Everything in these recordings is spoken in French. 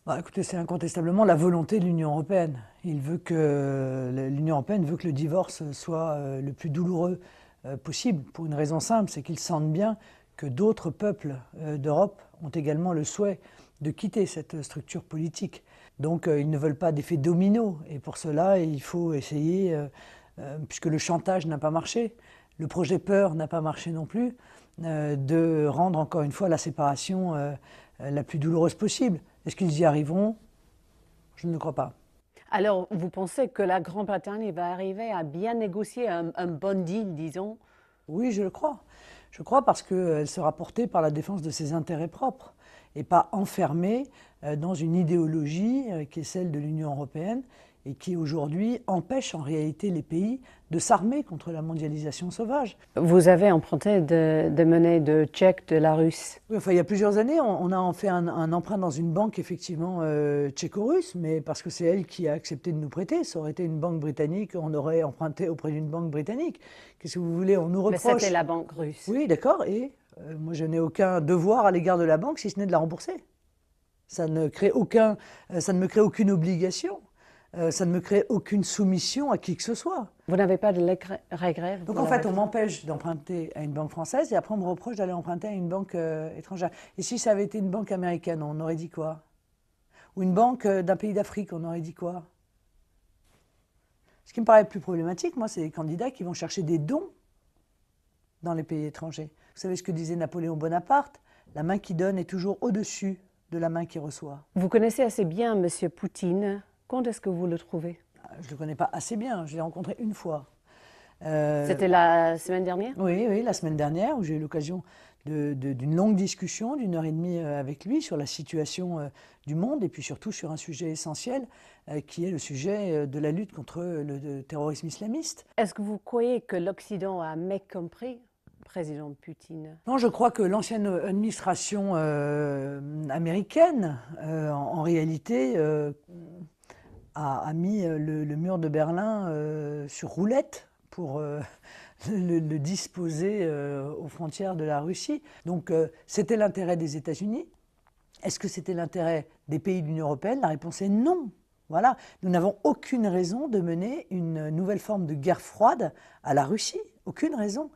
Bah, écoutez, c'est incontestablement la volonté de l'Union européenne. L'Union européenne veut que le divorce soit le plus douloureux possible, pour une raison simple, c'est qu'ils sentent bien que d'autres peuples d'Europe ont également le souhait de quitter cette structure politique. Donc ils ne veulent pas d'effet domino, et pour cela il faut essayer, puisque le chantage n'a pas marché, le projet peur n'a pas marché non plus, de rendre encore une fois la séparation la plus douloureuse possible. Est-ce qu'ils y arriveront? Je ne le crois pas. Alors, vous pensez que la Grande-Bretagne va arriver à bien négocier un bon deal, disons? Oui, je le crois. Je crois parce qu'elle sera portée par la défense de ses intérêts propres et pas enfermée dans une idéologie qui est celle de l'Union européenne et qui aujourd'hui empêche en réalité les pays de s'armer contre la mondialisation sauvage. Vous avez emprunté des monnaies de tchèque de la Russe. Oui, enfin, il y a plusieurs années, on a en fait un emprunt dans une banque effectivement tchéco-russe, mais parce que c'est elle qui a accepté de nous prêter. Ça aurait été une banque britannique, on aurait emprunté auprès d'une banque britannique. Qu'est-ce que vous voulez? On nous Mais c'était reproche. la banque russe. Oui, d'accord, et moi je n'ai aucun devoir à l'égard de la banque si ce n'est de la rembourser. Ça ne crée aucun, ça ne me crée aucune obligation, ça ne me crée aucune soumission à qui que ce soit. Vous n'avez pas de regrets Donc pour en la fait, on réforme? m'empêche d'emprunter à une banque française et après on me reproche d'aller emprunter à une banque étrangère. Et si ça avait été une banque américaine, on aurait dit quoi? Ou une banque d'un pays d'Afrique, on aurait dit quoi? Ce qui me paraît plus problématique, moi, c'est les candidats qui vont chercher des dons dans les pays étrangers. Vous savez ce que disait Napoléon Bonaparte? La main qui donne est toujours au-dessus de la main qui reçoit. Vous connaissez assez bien M. Poutine. Quand est-ce que vous le trouvez? Je ne le connais pas assez bien, je l'ai rencontré une fois. C'était la semaine dernière? Oui, oui, la semaine dernière, où j'ai eu l'occasion d'une longue discussion d'une heure et demie avec lui sur la situation du monde et puis surtout sur un sujet essentiel qui est le sujet de la lutte contre le terrorisme islamiste. Est-ce que vous croyez que l'Occident a mécompris le président Poutine? Non, je crois que l'ancienne administration américaine, en réalité, a mis le mur de Berlin sur roulette pour le disposer aux frontières de la Russie. Donc c'était l'intérêt des États-Unis. Est-ce que c'était l'intérêt des pays de l'Union européenne? La réponse est non. Voilà, nous n'avons aucune raison de mener une nouvelle forme de guerre froide à la Russie. Aucune raison.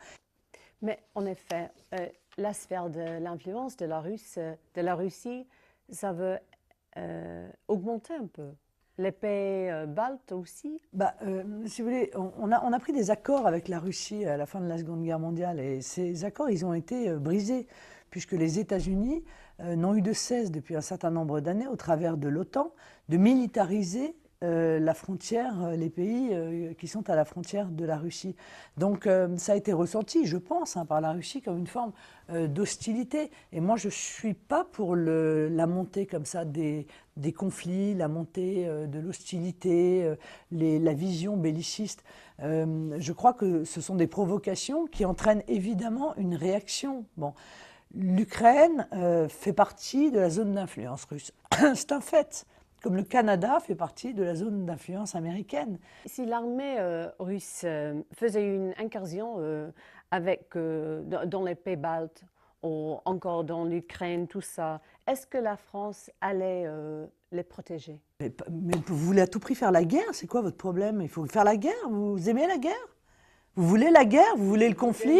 Mais en effet, la sphère de l'influence de la Russie, ça veut augmenter un peu. Les pays baltes aussi. Bah, si vous voulez, on a pris des accords avec la Russie à la fin de la Seconde Guerre mondiale et ces accords, ils ont été brisés puisque les États-Unis n'ont eu de cesse depuis un certain nombre d'années, au travers de l'OTAN, de militariser la frontière, les pays qui sont à la frontière de la Russie. Donc ça a été ressenti, je pense, hein, par la Russie comme une forme d'hostilité. Et moi, je ne suis pas pour la montée comme ça des conflits, la montée de l'hostilité, la vision belliciste. Je crois que ce sont des provocations qui entraînent évidemment une réaction. Bon. L'Ukraine fait partie de la zone d'influence russe. C'est un fait. Comme le Canada fait partie de la zone d'influence américaine. Si l'armée russe faisait une incursion dans les pays baltes ou encore dans l'Ukraine, tout ça, est-ce que la France allait les protéger? Mais vous voulez à tout prix faire la guerre? C'est quoi votre problème? Il faut faire la guerre? Vous aimez la guerre? Vous voulez la guerre? Vous voulez le conflit?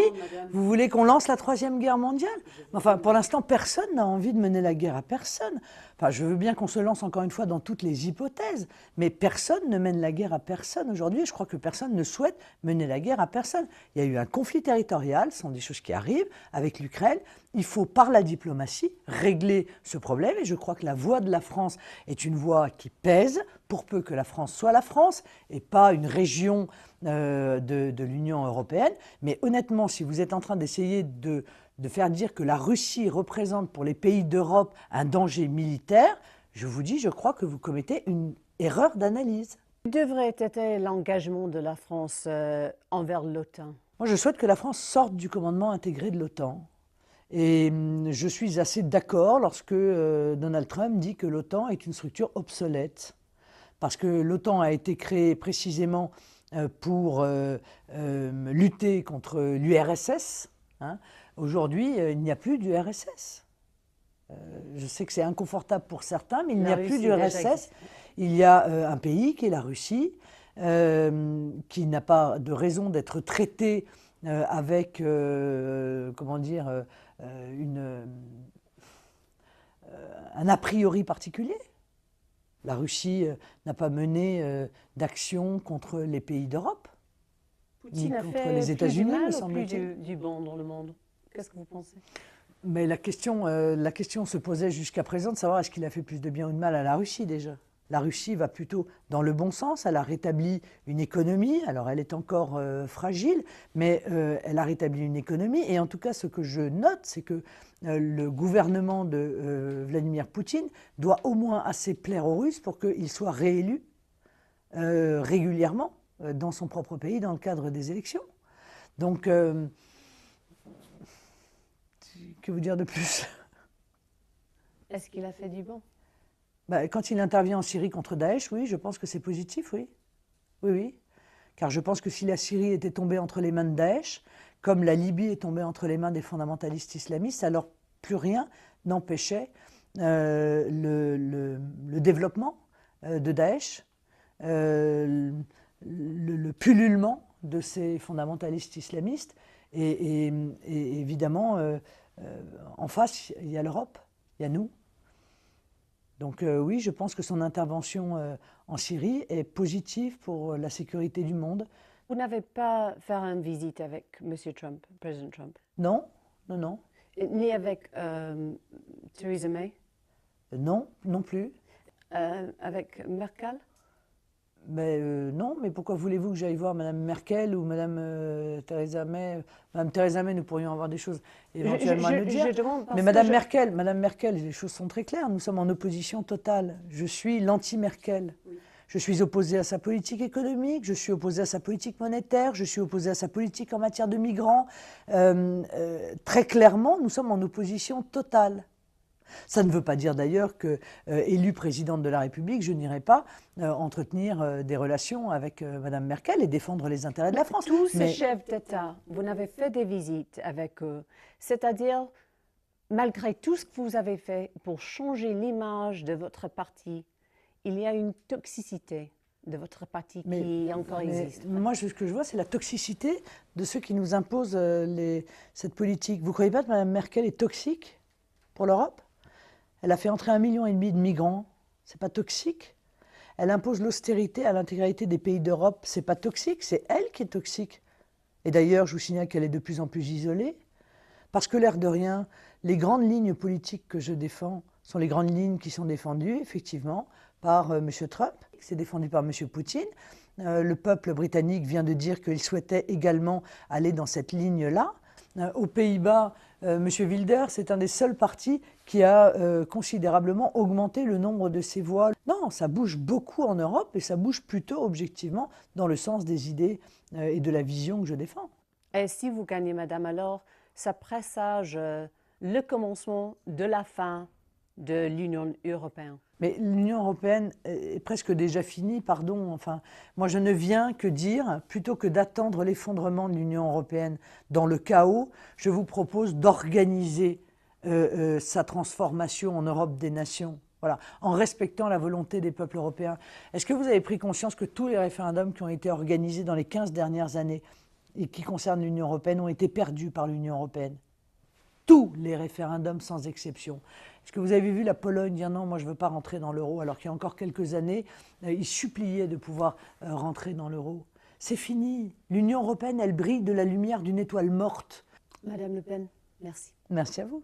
Vous voulez qu'on lance la Troisième Guerre mondiale? Enfin, pour l'instant, personne n'a envie de mener la guerre à personne. Enfin, je veux bien qu'on se lance encore une fois dans toutes les hypothèses, mais personne ne mène la guerre à personne aujourd'hui. Je crois que personne ne souhaite mener la guerre à personne. Il y a eu un conflit territorial, ce sont des choses qui arrivent avec l'Ukraine. Il faut, par la diplomatie, régler ce problème. Et je crois que la voix de la France est une voix qui pèse, pour peu que la France soit la France et pas une région de l'Union européenne. Mais honnêtement, si vous êtes en train d'essayer de faire dire que la Russie représente pour les pays d'Europe un danger militaire, je vous dis, je crois que vous commettez une erreur d'analyse. Quel devrait être l'engagement de la France envers l'OTAN? Moi, je souhaite que la France sorte du commandement intégré de l'OTAN. Et je suis assez d'accord lorsque Donald Trump dit que l'OTAN est une structure obsolète. Parce que l'OTAN a été créée précisément pour lutter contre l'URSS. Hein. Aujourd'hui, il n'y a plus d'URSS. Je sais que c'est inconfortable pour certains, mais il n'y La a plus Russie d'URSS. déjà existe. Il y a un pays qui est la Russie, qui n'a pas de raison d'être traité avec, comment dire, un a priori particulier. La Russie n'a pas mené d'action contre les pays d'Europe, ni Poutine a contre fait les plus du États-Unis, me mal ou plus semble-t-il. du bon dans le monde? Qu'est-ce que vous pensez? Mais la question se posait jusqu'à présent de savoir est-ce qu'il a fait plus de bien ou de mal à la Russie déjà. La Russie va plutôt dans le bon sens, elle a rétabli une économie, alors elle est encore fragile, mais elle a rétabli une économie. Et en tout cas, ce que je note, c'est que le gouvernement de Vladimir Poutine doit au moins assez plaire aux Russes pour qu'il soit réélu régulièrement dans son propre pays dans le cadre des élections. Donc, que vous dire de plus? Est-ce qu'il a fait du bon? Quand il intervient en Syrie contre Daesh, oui, je pense que c'est positif, oui. Oui, oui. Car je pense que si la Syrie était tombée entre les mains de Daesh, comme la Libye est tombée entre les mains des fondamentalistes islamistes, alors plus rien n'empêchait le développement de Daesh, le pullulement de ces fondamentalistes islamistes. Et évidemment, en face, il y a l'Europe, il y a nous. Donc oui, je pense que son intervention en Syrie est positive pour la sécurité du monde. Vous n'avez pas fait une visite avec M. Trump, président Trump, Non, non, non. ni avec Theresa May, Non, non plus. avec Merkel? Mais non, mais pourquoi voulez-vous que j'aille voir Mme Merkel ou Mme Theresa May? Mme Theresa May, nous pourrions avoir des choses éventuellement à nous dire. Mais Mme Merkel, les choses sont très claires. Nous sommes en opposition totale. Je suis l'anti-Merkel. Oui. Je suis opposé à sa politique économique, je suis opposé à sa politique monétaire, je suis opposé à sa politique en matière de migrants. Très clairement, nous sommes en opposition totale. Ça ne veut pas dire d'ailleurs que, élue présidente de la République, je n'irai pas entretenir des relations avec Mme Merkel et défendre les intérêts de la France. Tous ces chefs d'État, vous n'avez fait des visites avec eux, c'est-à-dire, malgré tout ce que vous avez fait pour changer l'image de votre parti, il y a une toxicité de votre parti qui encore existe. Moi, ce que je vois, c'est la toxicité de ceux qui nous imposent cette politique. Vous ne croyez pas que Mme Merkel est toxique pour l'Europe? Elle a fait entrer 1,5 million de migrants. C'est pas toxique? Elle impose l'austérité à l'intégralité des pays d'Europe. C'est pas toxique? C'est elle qui est toxique. Et d'ailleurs, je vous signale qu'elle est de plus en plus isolée. Parce que l'air de rien, les grandes lignes politiques que je défends sont les grandes lignes qui sont défendues, effectivement, par M. Trump. C'est défendu par M. Poutine. Le peuple britannique vient de dire qu'il souhaitait également aller dans cette ligne-là. Aux Pays-Bas, M. Wilders, c'est un des seuls partis qui a considérablement augmenté le nombre de ses voix. Non, ça bouge beaucoup en Europe et ça bouge plutôt objectivement dans le sens des idées et de la vision que je défends. Et si vous gagnez, madame, alors ça présage le commencement de la fin de l'Union européenne? Mais l'Union européenne est presque déjà finie, pardon. Enfin, moi, je ne viens que dire, plutôt que d'attendre l'effondrement de l'Union européenne dans le chaos, je vous propose d'organiser sa transformation en Europe des nations, voilà, en respectant la volonté des peuples européens. Est-ce que vous avez pris conscience que tous les référendums qui ont été organisés dans les 15 dernières années et qui concernent l'Union européenne ont été perdus par l'Union européenne? Tous les référendums sans exception. Est-ce que vous avez vu la Pologne dire non, moi je ne veux pas rentrer dans l'euro, alors qu'il y a encore quelques années, ils suppliaient de pouvoir rentrer dans l'euro? C'est fini. L'Union européenne, elle brille de la lumière d'une étoile morte. Madame Le Pen, merci. Merci à vous.